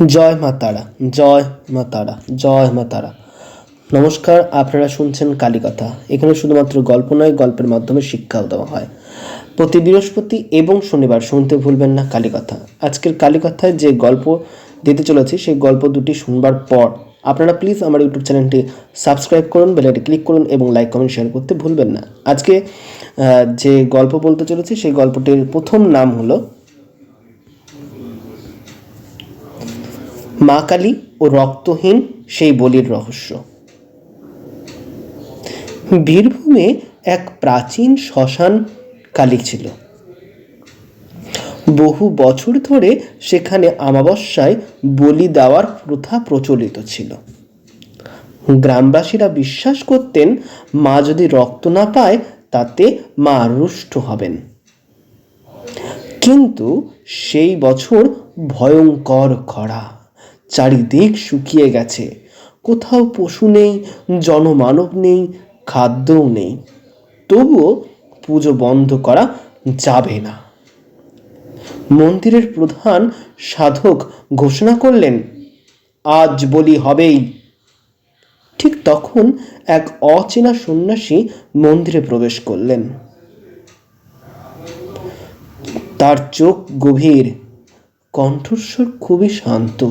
জয় মা তারা, জয় মা তারা, জয় মা তারা। নমস্কার, আপনারা শুনছেন কালীকথা। এখানে শুধুমাত্র গল্প নয়, গল্পের মাধ্যমে শিক্ষাও দেওয়া হয়। প্রতি বৃহস্পতি এবং শনিবার শুনতে ভুলবেন না কালীকথা। আজকের কালীকথায় যে গল্প দিতে চলেছি সেই গল্প দুটি শুনবার পর আপনারা প্লিজ আমার ইউটিউব চ্যানেলটি সাবস্ক্রাইব করুন, বেলাইটি ক্লিক করুন এবং লাইক কমেন্ট শেয়ার করতে ভুলবেন না। আজকে যে গল্প বলতে চলেছি সেই গল্পটির প্রথম নাম হলো মা কালী ও রক্তহীন সেই বলির রহস্য। বীরভূমে এক প্রাচীন শ্মশান কালী ছিল। বহু বছর ধরে সেখানে অমাবস্যায় বলি দেওয়ার প্রথা প্রচলিত ছিল। গ্রামবাসীরা বিশ্বাস করতেন মা যদি রক্ত না পায় তাতে মা রুষ্ট হবেন। কিন্তু সেই বছর ভয়ঙ্কর খরা, চারিদিক শুকিয়ে গেছে, কোথাও পশু নেই, জনমানব নেই, খাদ্যও নেই। তবুও পুজো বন্ধ করা যাবে না। মন্দিরের প্রধান সাধক ঘোষণা করলেন, আজ বলি হবেই। ঠিক তখন এক অচেনা সন্ন্যাসী মন্দিরে প্রবেশ করলেন। তার চোখ গভীর, কণ্ঠস্বর খুবই শান্ত।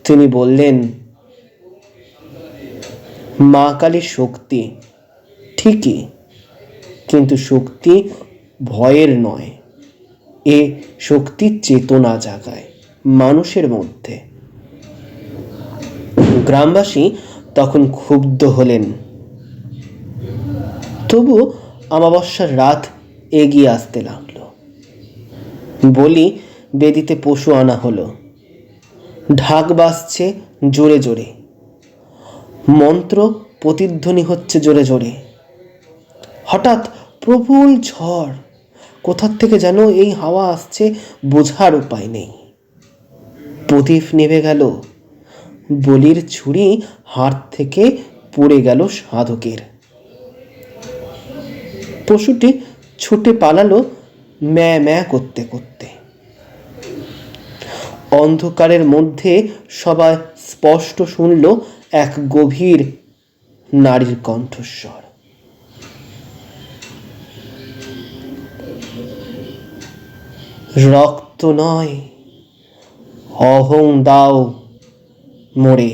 তিনি বললেন, মা কালীর শক্তি ঠিকই, কিন্তু শক্তি ভয়ের নয়। এ শক্তি চেতনা জাগায় মানুষের মধ্যে। গ্রামবাসী তখন ক্ষুব্ধ হলেন। তবু অমাবস্যার রাত এগিয়ে আসতে লাগলো। বলি বেদিতে পশু আনা হলো। ঢাক বাজছে জোরে জোরে, মন্ত্র প্রতিধ্বনি হচ্ছে জোরে জোরে। হঠাৎ প্রবল ঝড়, কোথার থেকে যেন এই হাওয়া আসছে বোঝার উপায় নেই। প্রদীপ নিভে গেল, বলির ছুরি হাত থেকে পড়ে গেল সাধকের। পশুটি ছুটে পালালো ম্যা ম্যা করতে করতে। অন্ধকারের মধ্যে সবাই স্পষ্ট শুনল এক গভীর নারীর কণ্ঠস্বর। রক্ত নয়, অহং দাও মোরে।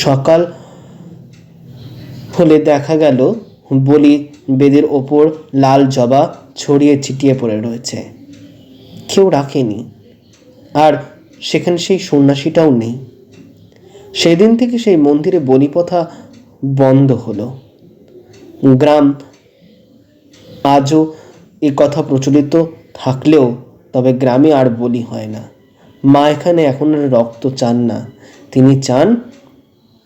সকাল হলে দেখা গেল বলি বেদের ওপর লাল জবা ছড়িয়ে ছিটিয়ে পড়ে রয়েছে। কেউ রাখেনি, আর সেখানে সেই সন্ন্যাসীটাও নেই। সেদিন থেকে সেই মন্দিরে বলি প্রথা বন্ধ হলো। গ্রাম আজও এ কথা প্রচলিত থাকলেও তবে গ্রামে আর বলি হয় না। মা এখানে এখন আর রক্ত চান না, তিনি চান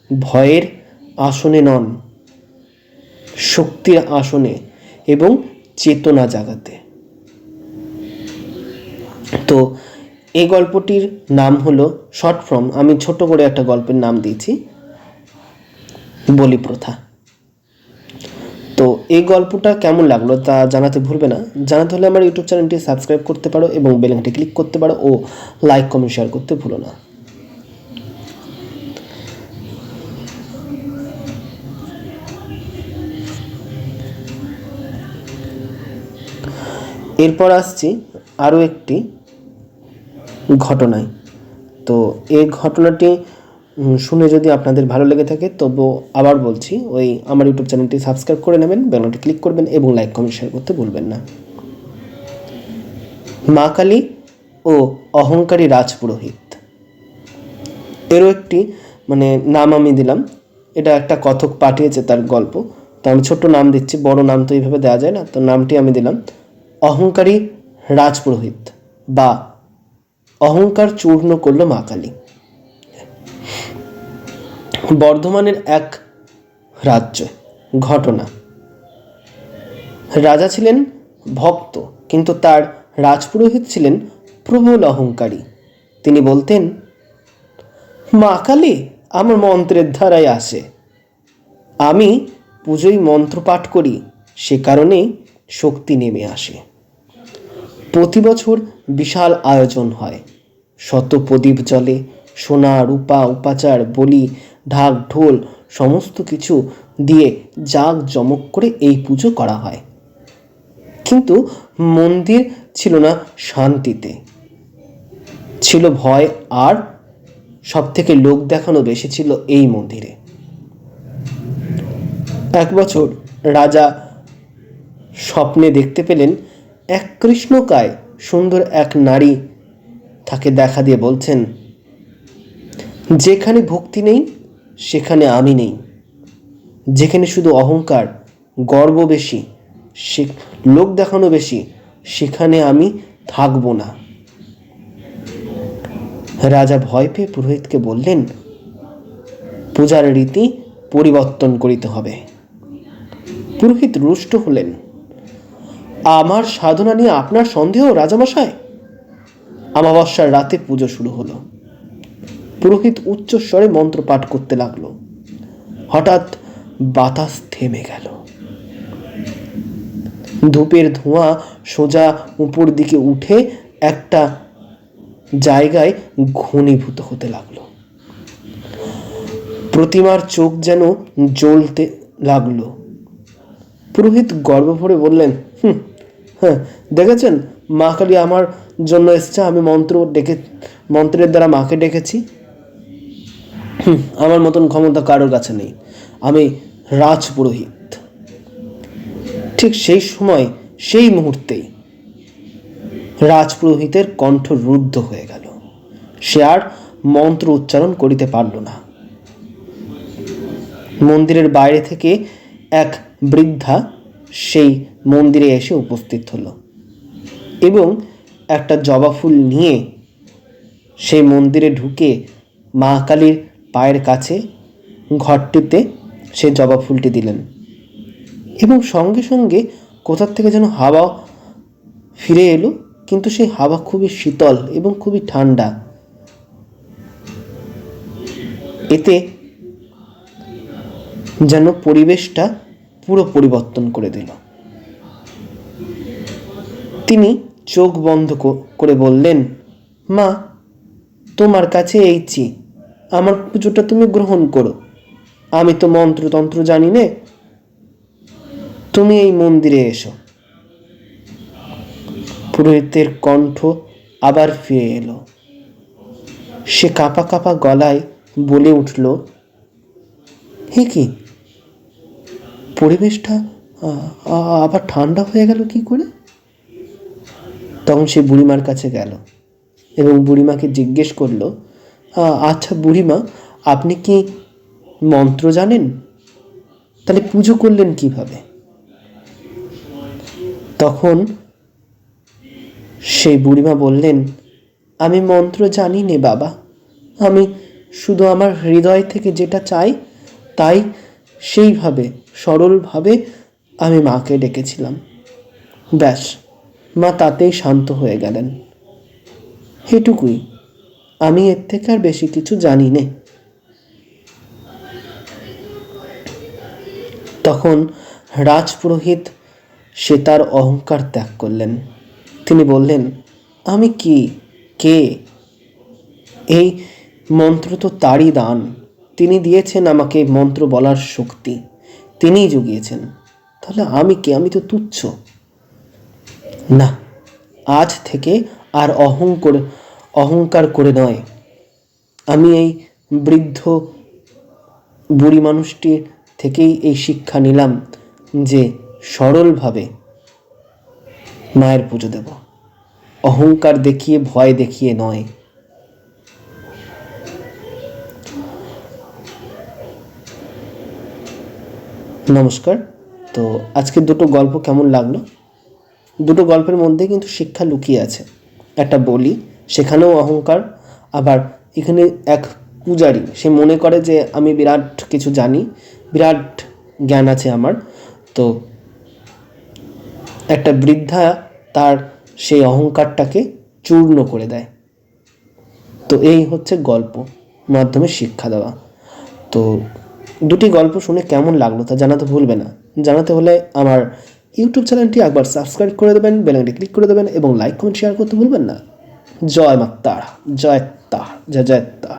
ভয়ের আসনে নন, শক্তির আসনে এবং চেতনা জাগাতে। তো এই গল্পটির নাম হলো শর্ট ফর্ম, আমি ছোট করে একটা গল্পের নাম দিয়েছি বলি প্রথা। তো এই গল্পটা কেমন লাগলো তা জানাতে ভুলবে না। জানাতে হলে আমার ইউটিউব চ্যানেলটি সাবস্ক্রাইব করতে পারো এবং বেল আইকনটি ক্লিক করতে পারো ও লাইক কমেন্ট শেয়ার করতে ভুলো না। এরপর আসছি আরও একটি ঘটনায়। তো এই ঘটনাটি শুনে যদি আপনাদের ভালো লেগে থাকে তবু আবার বলছি, ওই আমার ইউটিউব চ্যানেলটি সাবস্ক্রাইব করে নেবেন, বেল আইকনটি ক্লিক করবেন এবং লাইক কমেন্ট শেয়ার করতে ভুলবেন না। মা কালী ও অহংকারী রাজপুরোহিত, এরও একটি নাম আমি দিলাম। এটা একটা কথক পাঠিয়েছে তার গল্প, তো আমি ছোট্ট নাম দিচ্ছি, বড় নাম তো এইভাবে দেওয়া যায় না, তো নামটি আমি দিলাম অহংকারী রাজপুরোহিত বা অহংকার চূর্ণ করল মা কালী। বর্ধমানের এক রাজ্য ঘটনা। রাজা ছিলেন ভক্ত, কিন্তু তার রাজপুরোহিত ছিলেন প্রবল অহংকারী। তিনি বলতেন, মা কালী আমার মন্ত্রের ধারায় আসে, আমি পুজোয় মন্ত্র পাঠ করি, সে কারণেই শক্তি নেমে আসে। প্রতি বছর বিশাল আয়োজন হয়, শত প্রদীপ জ্বলে, সোনা রূপা উপাচার বলি ঢাক ঢোল সমস্ত কিছু দিয়ে জাঁকজমক করে এই পুজো করা হয়। কিন্তু মন্দির ছিল না শান্তিতে, ছিল ভয়, আর সব থেকে লোক দেখানো বেশি ছিল এই মন্দিরে। এক বছর রাজা স্বপ্নে দেখতে পেলেন এক কৃষ্ণকায় সুন্দর এক নারী তাকে দেখা দিয়ে বলছেন, যেখানে ভক্তি নেই সেখানে আমি নেই, যেখানে শুধু অহংকার গর্ব বেশি, সে লোক দেখানো বেশি, সেখানে আমি থাকবো না। রাজা ভয় পেয়ে পুরোহিতকে বললেন, পূজার রীতি পরিবর্তন করিতে হবে। পুরোহিত রুষ্ট হলেন, আমার সাধনা নিয়ে আপনার সন্দেহ রাজামশাই? অমাবস্যার রাতে পুজো শুরু হলো। পুরোহিত উচ্চস্বরে মন্ত্র পাঠ করতে লাগলো। হঠাৎ বাতাস থেমে গেল। ধূপের ধোঁয়া সোজা উপর দিকে উঠে একটা জায়গায় ঘনীভূত হতে লাগলো। প্রতিমার চোখ যেন জ্বলতে লাগলো। পুরোহিত গর্ব ভরে বললেন, হ্যাঁ দেখেছেন, মা কালী আমার জন্য এসছে, আমি মন্ত্রের দ্বারা মাকে ডেকেছি। আমার মতন ক্ষমতা কারোর কাছে নেই, আমি রাজপুরোহিত। ঠিক সেই সময়, সেই মুহূর্তেই রাজপুরোহিতের কণ্ঠ রুদ্ধ হয়ে গেল। সে আর মন্ত্র উচ্চারণ করিতে পারল না। মন্দিরের বাইরে থেকে এক বৃদ্ধা সেই মন্দিরে এসে উপস্থিত হলো এবং একটা জবা ফুল নিয়ে সেই মন্দিরে ঢুকে মা কালীর পায়ের কাছে ঘরটিতে সে জবা ফুলটি দিলেন এবং সঙ্গে সঙ্গে কোথার থেকে যেন হাওয়া ফিরে এলো, কিন্তু সেই হাওয়া খুবই শীতল এবং খুবই ঠান্ডা। এতে যেন পরিবেশটা পুরো পরিবর্তন করে দিল। তিনি চোখ বন্ধ করে বললেন, মা তোমার কাছে এইছি, আমার পুজোটা তুমি গ্রহণ করো। আমি তো মন্ত্রতন্ত্র জানি নে, তুমি এই মন্দিরে এসো। পুরোহিতের কণ্ঠ আবার ফিরে এলো। সে কাঁপা কাঁপা গলায় বলে উঠল, হে কি, পরিবেশটা আবার ঠান্ডা হয়ে গেল কি করে? তখন সে বুড়িমার কাছে গেল এবং বুড়িমাকে জিজ্ঞেস করলো, আচ্ছা বুড়িমা, আপনি কি মন্ত্র জানেন? তাহলে পুজো করলেন কিভাবে? তখন সেই বুড়িমা বললেন, আমি মন্ত্র জানি নে বাবা, আমি শুধু আমার হৃদয় থেকে যেটা চাই তাই সেইভাবে সরলভাবে আমি মাকে ডেকেছিলাম। ব্যাস, মা তাতেই শান্ত হয়ে গেলেন। এটুকুই, আমি এর থেকে আর বেশি কিছু জানি নে। তখন রাজপুরোহিত সে তার অহংকার ত্যাগ করলেন। তিনি বললেন, আমি কে? এই মন্ত্র তো তারই দান। তিনি দিয়েছেন আমাকে মন্ত্র বলার শক্তি, তিনিই জুগিয়েছেন। তাহলে আমি কে? আমি তো তুচ্ছ। না, আজ থেকে আর অহংকার করে নয়, আমি এই বৃদ্ধ বুড়ি মানুষটির থেকেই এই শিক্ষা নিলাম যে সরলভাবে মায়ের পুজো দেব, অহংকার দেখিয়ে ভয় দেখিয়ে নয়। নমস্কার। তো আজকের দুটো গল্প কেমন লাগলো? দুটো গল্পের মধ্যে কিন্তু শিক্ষা লুকিয়ে আছে। একটা বলি, সেখানেও অহংকার, আবার এখানে এক পূজারী, সে মনে করে যে আমি বিরাট কিছু জানি, বিরাট জ্ঞান আছে আমার। তো একটা বৃদ্ধা তার সেই অহংকারটাকে চূর্ণ করে দেয়। তো এই হচ্ছে গল্প মাধ্যমে শিক্ষা দেওয়া। তো দুটি গল্প শুনে কেমন লাগলো তা জানাতে ভুলবে না। জানাতে হলে আমার ইউটিউব চ্যানেলটি একবার সাবস্ক্রাইব করে দেবেন, বেল আইকনটি ক্লিক করে দেবেন এবং লাইক কমেন্ট শেয়ার করতে ভুলবেন না। জয় মা তারা, জয় তারা, জয় জয় তারা।